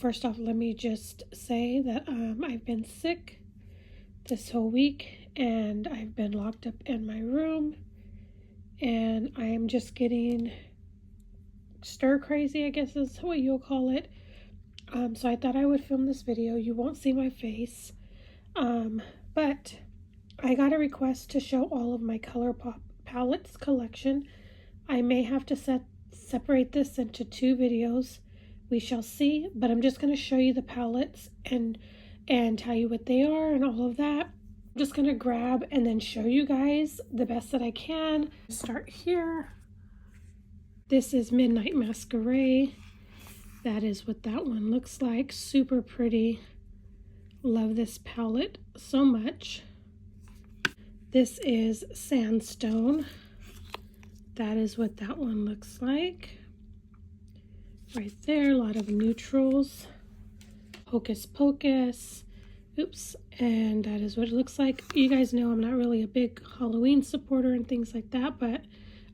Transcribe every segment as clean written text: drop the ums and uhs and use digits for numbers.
first off, let me just say that I've been sick this whole week, and I've been locked up in my room, and I am just getting stir crazy, I guess is what you'll call it. So I thought I would film this video. You won't see my face, but I got a request to show all of my Colourpop palettes collection. I may have to separate this into 2 videos. We shall see, but I'm just going to show you the palettes and tell you what they are and all of that. I'm just going to grab and then show you guys the best that I can. Start here. This is Midnight Masquerade. That is what that one looks like. Super pretty. Love this palette so much. This is Sandstone. That is what that one looks like. Right there, a lot of neutrals. Hocus Pocus. Oops, and that is what it looks like. You guys know I'm not really a big Halloween supporter and things like that, but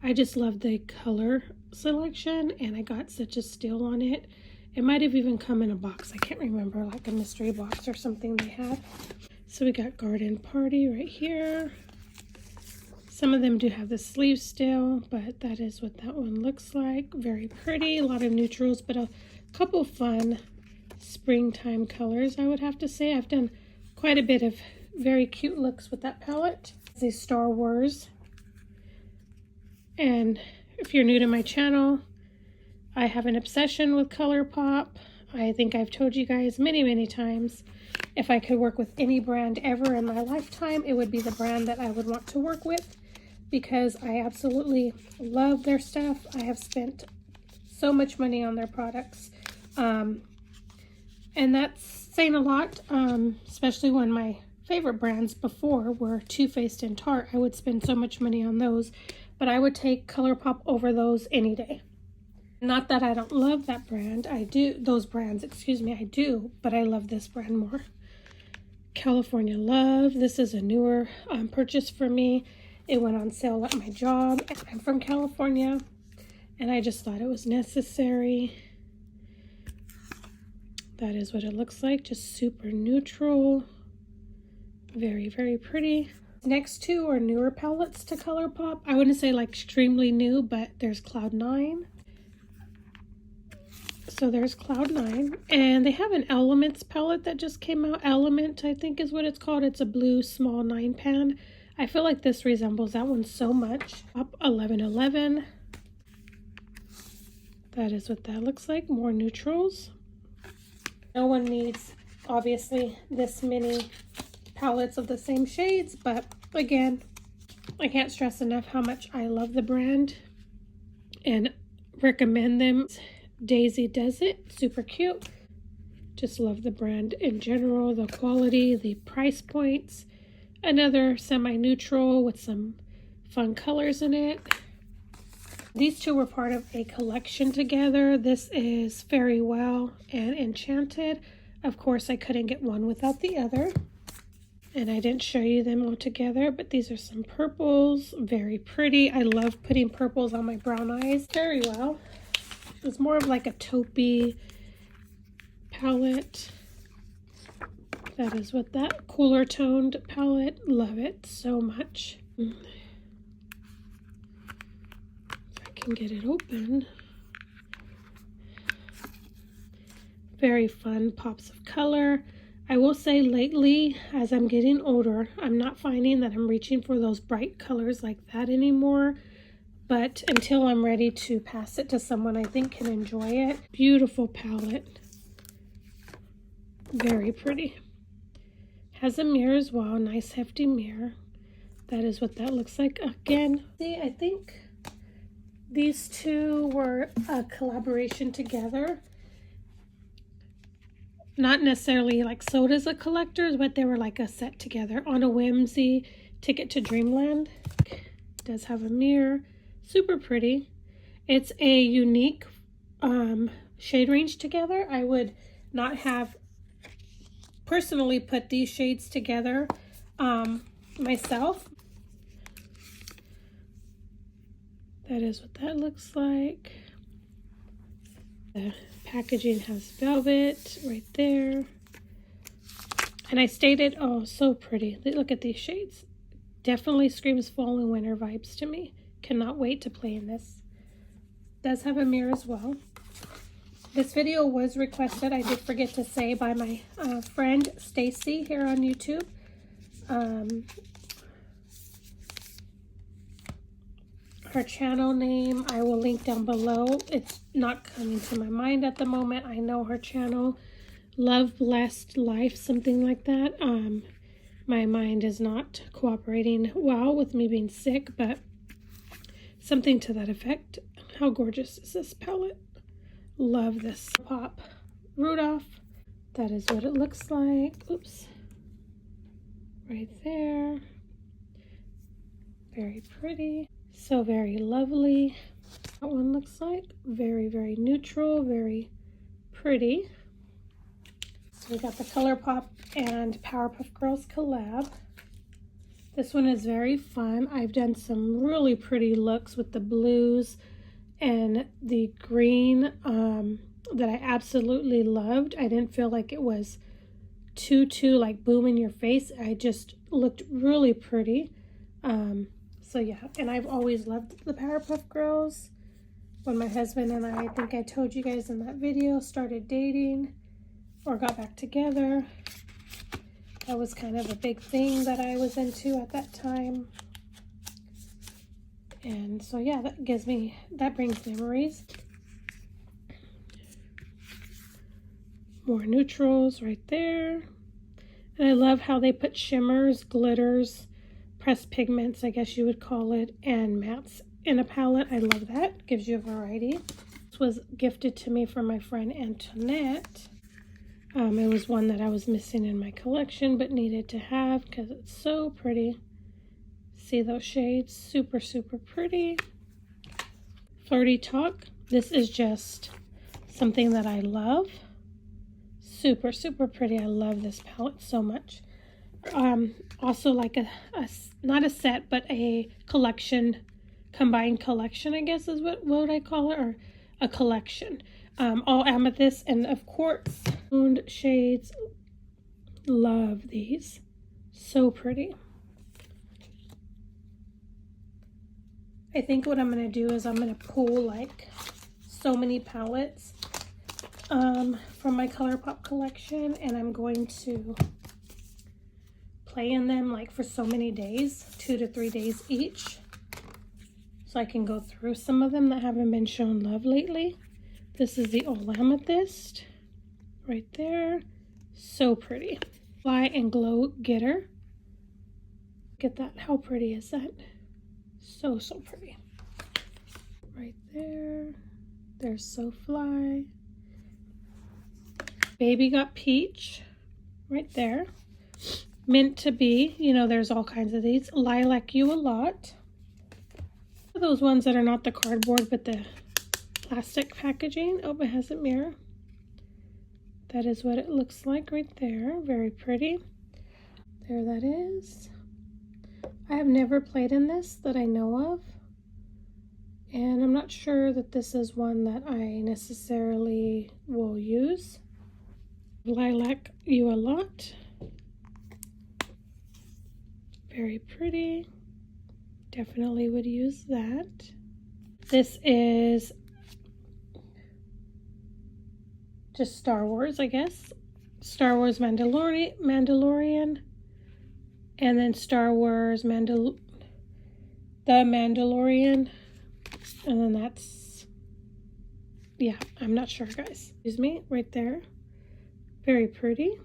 I just love the color selection, and I got such a steal on it. It might have even come in a box. I can't remember, like a mystery box or something they had. So we got Garden Party right here. Some of them do have the sleeves still, but that is what that one looks like. Very pretty, a lot of neutrals, but a couple fun springtime colors, I would have to say. I've done quite a bit of very cute looks with that palette. This is Star Wars. And if you're new to my channel, I have an obsession with Colourpop. I think I've told you guys many times, if I could work with any brand ever in my lifetime, it would be the brand that I would want to work with, because I absolutely love their stuff. I have spent so much money on their products. And that's saying a lot, especially when my favorite brands before were Too Faced and Tarte. I would spend so much money on those, but I would take Colourpop over those any day. Not that I don't love that brand. I do, those brands, excuse me, I do, but I love this brand more. California Love. This is a newer purchase for me. It went on sale at my job. I'm from California, and I just thought it was necessary. That is what it looks like, just super neutral. Very pretty. Next 2 are newer palettes to Colourpop. I wouldn't say like extremely new, but there's Cloud 9. So there's Cloud 9, and they have an Elements palette that just came out. Element, I think is what it's called. It's a blue small 9 pan. I feel like this resembles that one so much. Up 1111. That is what that looks like. More neutrals. No one needs, obviously, this many palettes of the same shades, but again, I can't stress enough how much I love the brand and recommend them. Daisy does it. Super cute. Just love the brand in general, the quality, the price points. Another semi-neutral with some fun colors in it. These 2 were part of a collection together. This is Fairy Well and Enchanted. Of course, I couldn't get one without the other. And I didn't show you them all together, but these are some purples. Very pretty. I love putting purples on my brown eyes. Fairy Well. It's more of like a taupey palette. That is what that cooler toned palette. Love it so much. If I can get it open. Very fun pops of color. I will say lately, as I'm getting older, I'm not finding that I'm reaching for those bright colors like that anymore. But until I'm ready to pass it to someone I think can enjoy it. Beautiful palette. Very pretty. Has a mirror as well. Nice hefty mirror. That is what that looks like. Again, see, I think these 2 were a collaboration together. Not necessarily like sold as a collector's, but they were like a set together. On a Whimsy, Ticket to Dreamland. It does have a mirror. Super pretty. It's a unique shade range together. I would not have personally put these shades together myself. That is what that looks like. The packaging has velvet right there. And I stated, oh, so pretty. Look at these shades. Definitely screams fall and winter vibes to me. Cannot wait to play in this. Does have a mirror as well. This video was requested, I did forget to say, by my friend Stacie here on YouTube. Her channel name I will link down below. It's not coming to my mind at the moment. I know her channel, Love Blessed Life, something like that. My mind is not cooperating well with me being sick, but something to that effect. How gorgeous is this palette? Love this. Pop Rudolph. That is what it looks like. Oops. Right there. Very pretty. So very lovely. That one looks like very, very neutral, very pretty. So we got the Colourpop and Powerpuff Girls collab. This one is very fun. I've done some really pretty looks with the blues and the green that I absolutely loved. I didn't feel like it was too like boom in your face. I just looked really pretty. So yeah, and I've always loved the Powerpuff Girls. When my husband and I think I told you guys in that video, started dating or got back together, that was kind of a big thing that I was into at that time. And so yeah, that brings memories. More neutrals right there. And I love how they put shimmers, glitters, pressed pigments, I guess you would call it, and mattes in a palette. I love that. Gives you a variety. This was gifted to me from my friend Antoinette. It was one that I was missing in my collection but needed to have because it's so pretty. See those shades? Super, super pretty. Flirty Talk. This is just something that I love. Super, super pretty. I love this palette so much. Also like a not a set, but a collection, combined collection, I guess is what would I call it, or a collection. All amethyst and of course toned shades. Love these. So pretty. I think what I'm going to do is I'm going to pull like so many palettes from my Colourpop collection, and I'm going to play in them like for so many days, 2 to 3 days each, so I can go through some of them that haven't been shown love lately. This is the All Amethyst right there. So pretty. Fly and Glow Getter. Get that. How pretty is that? So, so pretty. Right there. There's So Fly. Baby Got Peach. Right there. Meant to Be. You know, there's all kinds of these. Lilac You a Lot. Those ones that are not the cardboard, but the plastic packaging. Oh, it has a mirror. That is what it looks like right there. Very pretty. There that is. I have never played in this that I know of. And I'm not sure that this is one that I necessarily will use. Lilac You a Lot. Very pretty. Definitely would use that. This is just Star Wars, I guess. Star Wars Mandalorian. And then Star Wars The Mandalorian. And then that's, yeah, I'm not sure, guys. Excuse me, right there. Very pretty.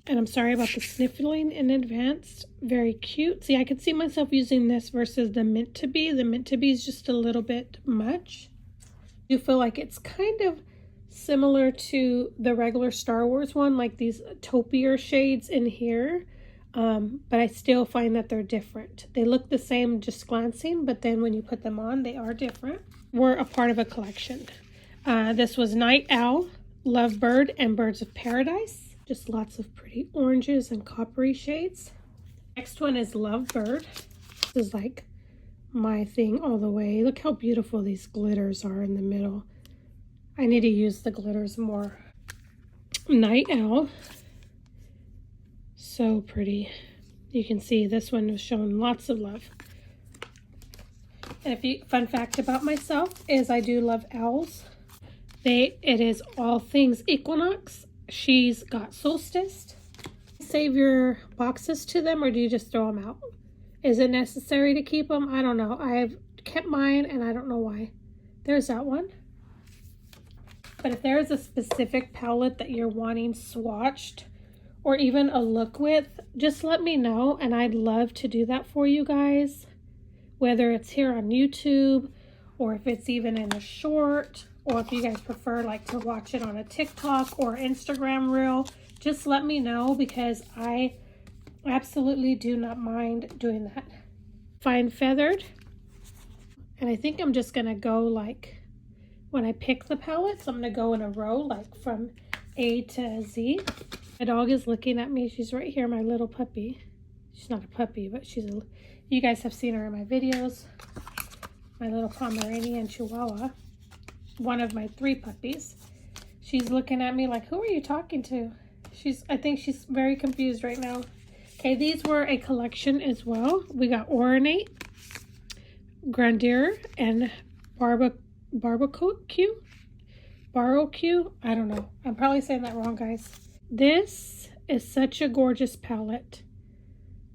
And I'm sorry about the sniffling in advance. Very cute. See, I could see myself using this versus the Meant to Be. The Meant to Be is just a little bit much. I do feel like it's kind of similar to the regular Star Wars one, like these taupier shades in here. But I still find that they're different. They look the same just glancing, but then when you put them on, they are different. We're a part of a collection. This was Night Owl, Lovebird, and Birds of Paradise. Just lots of pretty oranges and coppery shades. Next one is Lovebird. This is like my thing all the way. Look how beautiful these glitters are in the middle. I need to use the glitters more. Night Owl. So pretty. You can see this one was shown lots of love. And fun fact about myself is I do love owls. It is all things equinox. She's got solstice. Save your boxes to them, or do you just throw them out? Is it necessary to keep them? I don't know. I've kept mine and I don't know why. There's that one. But if there's a specific palette that you're wanting swatched or even a look with, just let me know and I'd love to do that for you guys. Whether it's here on YouTube or if it's even in a short, or if you guys prefer like to watch it on a TikTok or Instagram reel, just let me know because I absolutely do not mind doing that. Fine Feathered. And I think I'm just going to go like, when I pick the palettes, I'm going to go in a row like from A to Z. My dog is looking at me. She's right here, my little puppy. She's not a puppy, but you guys have seen her in my videos. My little Pomeranian Chihuahua. One of my 3 puppies. She's looking at me like, who are you talking to? I think she's very confused right now. Okay, these were a collection as well. We got Ornate, Grandeur, and Barbecue. I don't know. I'm probably saying that wrong, guys. This is such a gorgeous palette.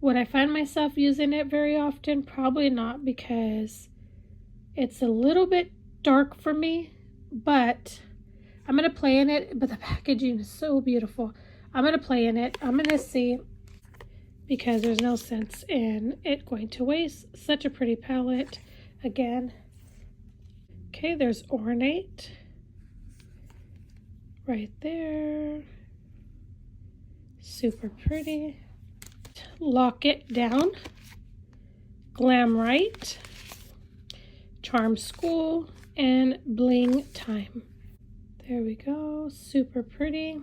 Would I find myself using it very often? Probably not, because it's a little bit dark for me, but I'm going to play in it. But the packaging is so beautiful. I'm going to play in it. I'm going to see, because there's no sense in it going to waste. Such a pretty palette. Again. Okay, there's Ornate. Right there. Super pretty. Lock It Down. Glam Right. Charm School. And Bling Time. There we go. Super pretty.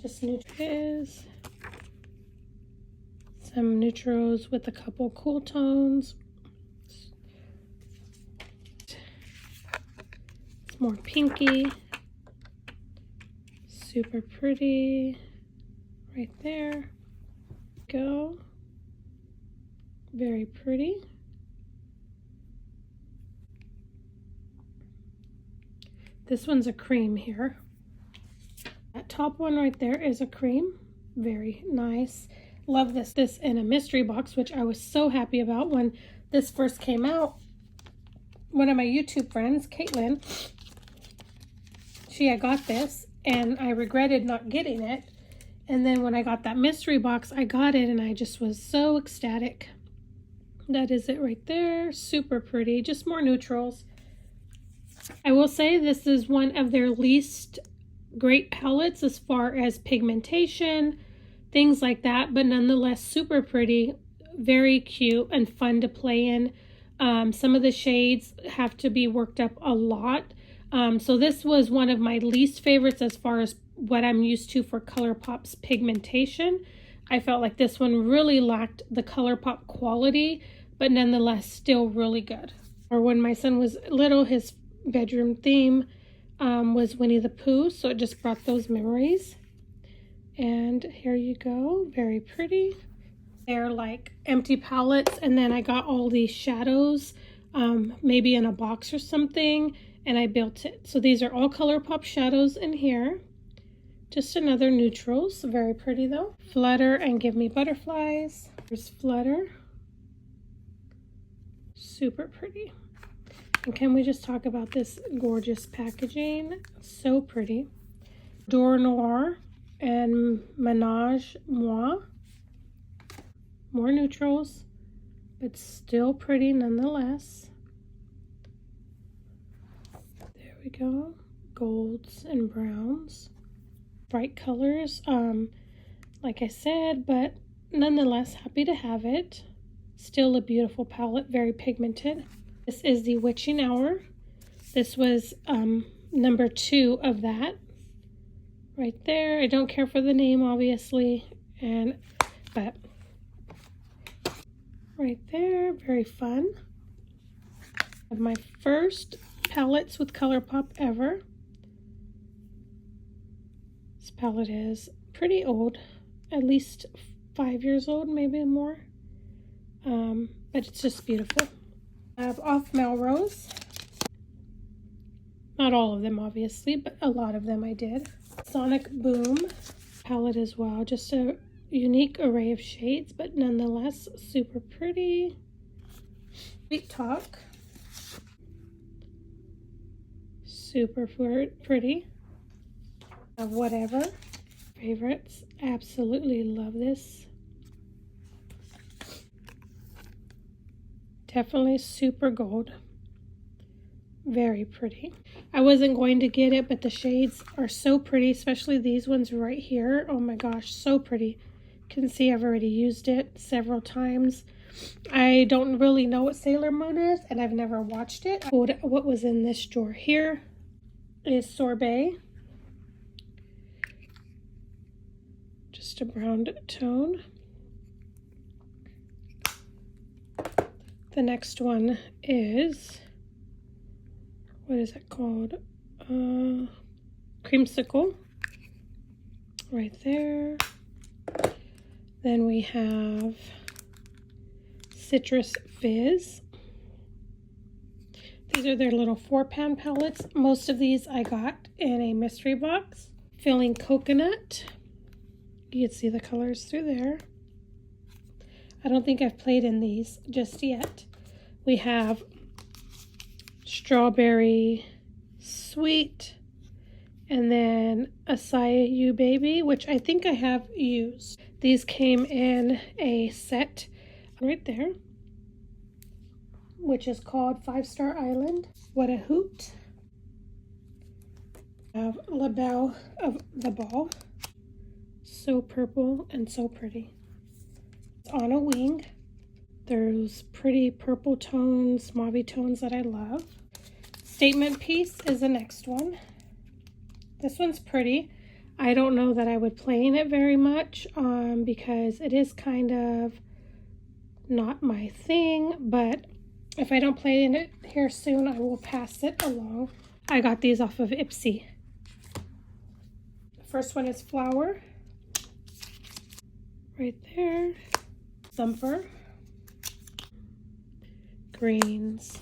Just neutrals. Some neutrals with a couple cool tones. It's more pinky. Super pretty. Right there. Go. Very pretty. This one's a cream here. That top one right there is a cream. Very nice. Love this. This in a mystery box, which I was so happy about when this first came out. One of my YouTube friends, Caitlin, she had got this and I regretted not getting it. And then when I got that mystery box, I got it and I just was so ecstatic. That is it right there. Super pretty. Just more neutrals. I will say this is one of their least great palettes as far as pigmentation, things like that, but nonetheless super pretty, very cute and fun to play in. Some of the shades have to be worked up a lot. So this was one of my least favorites as far as what I'm used to for Colourpop's pigmentation. I felt like this one really lacked the Colourpop quality, but nonetheless still really good. Or when my son was little, his bedroom theme was Winnie the Pooh, so it just brought those memories. And here you go, very pretty. They're like empty palettes, and then I got all these shadows, maybe in a box or something, and I built it. So these are all Colourpop shadows in here. Just another neutrals, very pretty though. Flutter and Give Me Butterflies. There's Flutter. Super pretty. And can we just talk about this gorgeous packaging? So pretty. Dor Noir and Menage Moi. More neutrals, but still pretty nonetheless. There we go. Golds and browns. Bright colors, like I said, but nonetheless happy to have it. Still a beautiful palette, very pigmented. This is the Witching Hour. This was number 2 of that. Right there. I don't care for the name, obviously. But right there, very fun. Of my first palettes with Colourpop ever. This palette is pretty old, at least 5 years old, maybe more. But it's just beautiful. I have Off Melrose. Not all of them, obviously, but a lot of them I did. Sonic Boom palette as well. Just a unique array of shades, but nonetheless super pretty. Sweet Talk. Super pretty. Whatever. Favorites. Absolutely love this. Definitely super gold. Very pretty. I wasn't going to get it, but the shades are so pretty, especially these ones right here. Oh my gosh, so pretty. You can see I've already used it several times. I don't really know what Sailor Moon is, and I've never watched it. What was in this drawer here is Sorbet. Just a brown tone. The next one is, what is it called? Creamsicle. Right there. Then we have Citrus Fizz. These are their little 4-pan palettes. Most of these I got in a mystery box. Feeling Coconut. You can see the colors through there. I don't think I've played in these just yet. We have Strawberry Sweet, and then Acai You Baby, which I think I have used. These came in a set right there, which is called 5-Star Island. What a Hoot. I have La Belle of the Ball. So purple and so pretty. It's on a wing. Those pretty purple tones, mauvey tones that I love. Statement Piece is the next one. This one's pretty. I don't know that I would play in it very much because it is kind of not my thing, but if I don't play in it here soon, I will pass it along. I got these off of Ipsy. The first one is Flower. Right there. Thumper. Greens.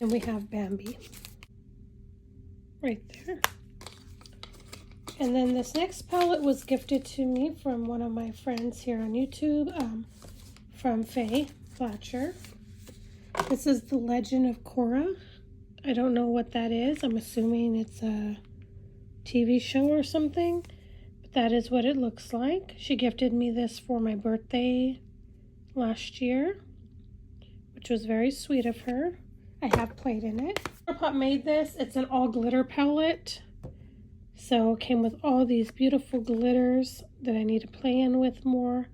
And we have Bambi. Right there. And then this next palette was gifted to me from one of my friends here on YouTube, from Faye Fletcher. This is The Legend of Korra. I don't know what that is. I'm assuming it's a TV show or something. But that is what it looks like. She gifted me this for my birthday last year, which was very sweet of her. I have played in it. Colourpop made this. It's an all glitter palette. So it came with all these beautiful glitters that I need to play with more.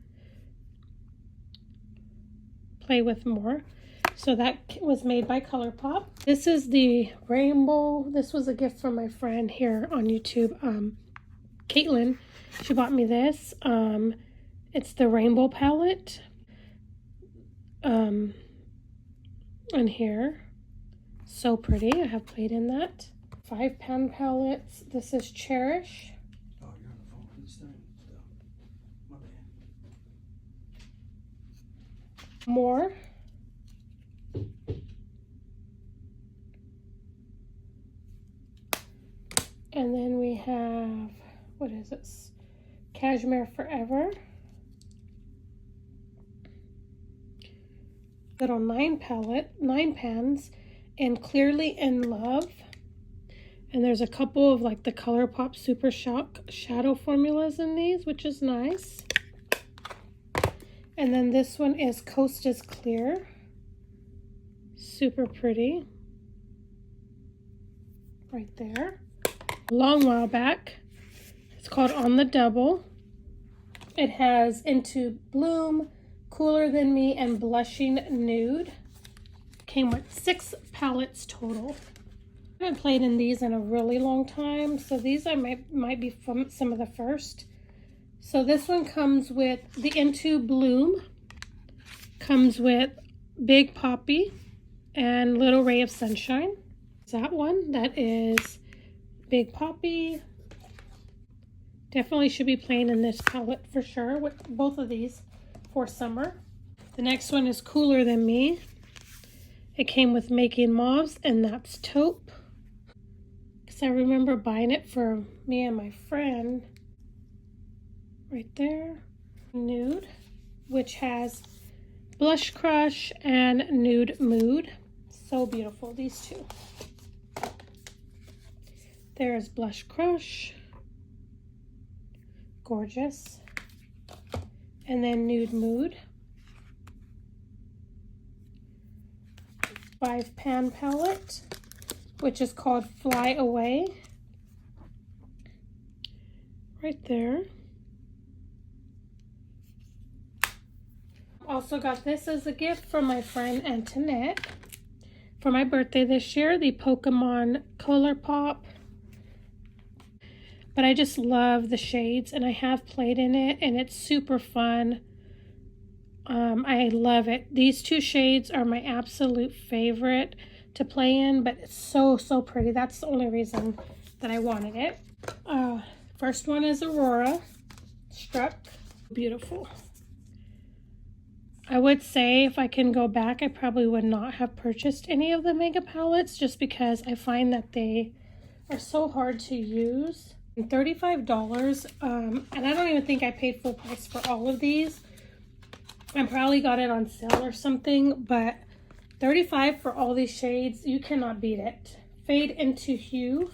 So that was made by Colourpop. This is the rainbow. This was a gift from my friend here on YouTube, Caitlin. She bought me this. It's the rainbow palette. And here. So pretty. I have played in that. 5-pan palettes. This is Cherish. Oh, you're on the phone. Please don't. My bad. More. And then we have, what is this? Cashmere Forever. Little 9 pans, and Clearly in Love. And there's a couple of like the Colourpop Super Shock shadow formulas in these, which is nice. And then this one is Coast is Clear. Super pretty. Right there. A long while back. It's called On the Double. It has Into Bloom, Cooler Than Me, and Blushing Nude. Came with 6 palettes total. I haven't played in these in a really long time, so these I might be from some of the first. So this one comes with the Into Bloom, comes with Big Poppy, and Little Ray of Sunshine. That one, that is Big Poppy. Definitely should be playing in this palette for sure with both of these for summer. The next one is Cooler Than Me. It came with Making Mauves, and that's taupe. Because I remember buying it for me and my friend. Right there. Nude, which has Blush Crush and Nude Mood. So beautiful, these two. There's Blush Crush. Gorgeous. And then Nude Mood. 5-pan palette, which is called Fly Away. Right there. Also got this as a gift from my friend Antoinette for my birthday this year, the Pokemon Colourpop. But I just love the shades, and I have played in it, and it's super fun. I love it. These two shades are my absolute favorite to play in, but it's so pretty. That's the only reason that I wanted it. First one is Aurora Struck. Beautiful. I would say if I can go back, I probably would not have purchased any of the mega palettes just because I find that they are so hard to use. And $35, and I don't even think I paid full price for all of these. I probably got it on sale or something, but $35 for all these shades, you cannot beat it. Fade into Hue.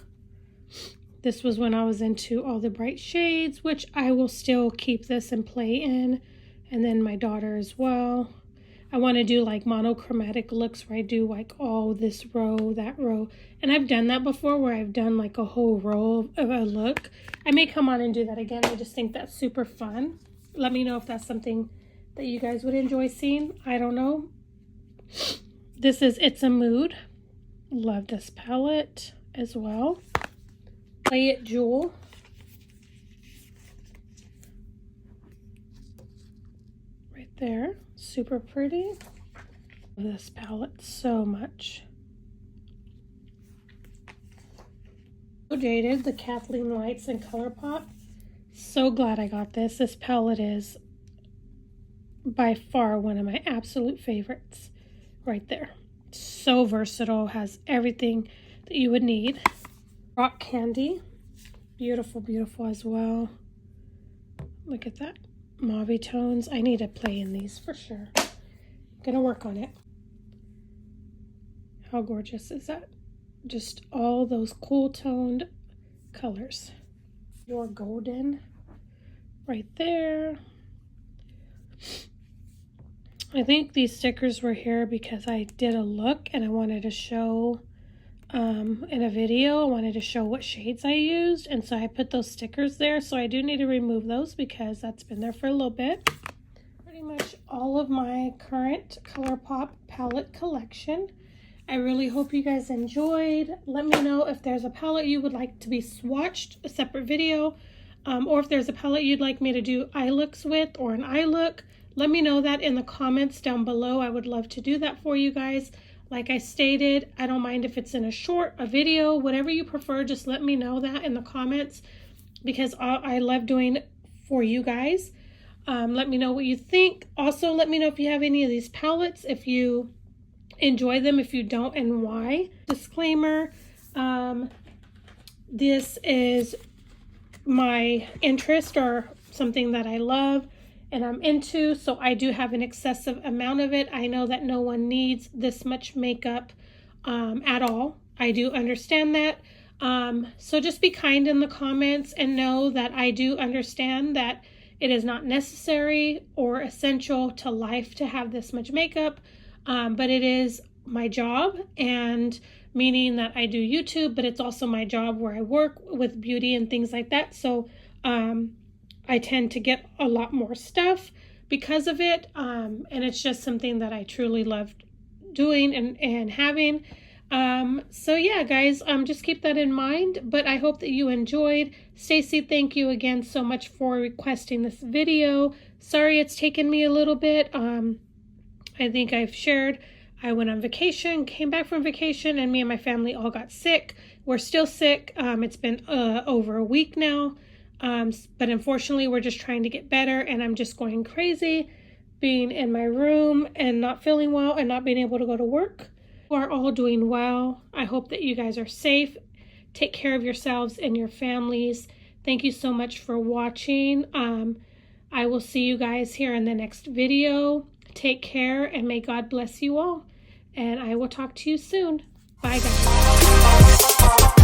This was when I was into all the bright shades, which I will still keep this and play in. And then my daughter as well. I want to do like monochromatic looks where I do like all this row, that row. And I've done that before where I've done like a whole row of a look. I may come on and do that again. I just think that's super fun. Let me know if that's something that you guys would enjoy seeing. I don't know. This is It's a Mood. Love this palette as well. Play It Jewel. Right there. Super pretty. Love this palette so much. So Jaded, the Kathleen Lights and Colourpop. So glad I got this. This palette is by far one of my absolute favorites. Right there. So versatile. Has everything that you would need. Rock Candy. Beautiful, beautiful as well. Look at that. Mauve tones. I need to play in these for sure. I'm gonna work on it. How gorgeous is that? Just all those cool toned colors. Your Golden right there. I think these stickers were here because I did a look and I wanted to show in a video. I wanted to show what shades I used, and so I put those stickers there. So I do need to remove those because that's been there for a little bit. Pretty much all of my current Colourpop palette collection. I really hope you guys enjoyed. Let me know if there's a palette you would like to be swatched, a separate video, or if there's a palette you'd like me to do eye looks with or an eye look. Let me know that in the comments down below. I would love to do that for you guys. Like I stated, I don't mind if it's in a short, a video, whatever you prefer. Just let me know that in the comments because I love doing for you guys. Let me know what you think. Also, let me know if you have any of these palettes, if you enjoy them, if you don't, and why. Disclaimer, this is my interest or something that I love and I'm into, so I do have an excessive amount of it. I know that no one needs this much makeup at all. I do understand that. So just be kind in the comments and know that I do understand that it is not necessary or essential to life to have this much makeup, but it is my job, and meaning that I do YouTube, but it's also my job where I work with beauty and things like that. So I tend to get a lot more stuff because of it, and it's just something that I truly love doing and having. So yeah, guys, just keep that in mind, but I hope that you enjoyed. Stacie, thank you again so much for requesting this video. Sorry it's taken me a little bit. I think I've shared I went on vacation, came back from vacation, and me and my family all got sick. We're still sick. It's been over a week now. But unfortunately, we're just trying to get better, and I'm just going crazy being in my room and not feeling well and not being able to go to work. We're all doing well. I hope that you guys are safe. Take care of yourselves and your families. Thank you so much for watching. I will see you guys here in the next video. Take care, and may God bless you all. And I will talk to you soon. Bye, guys.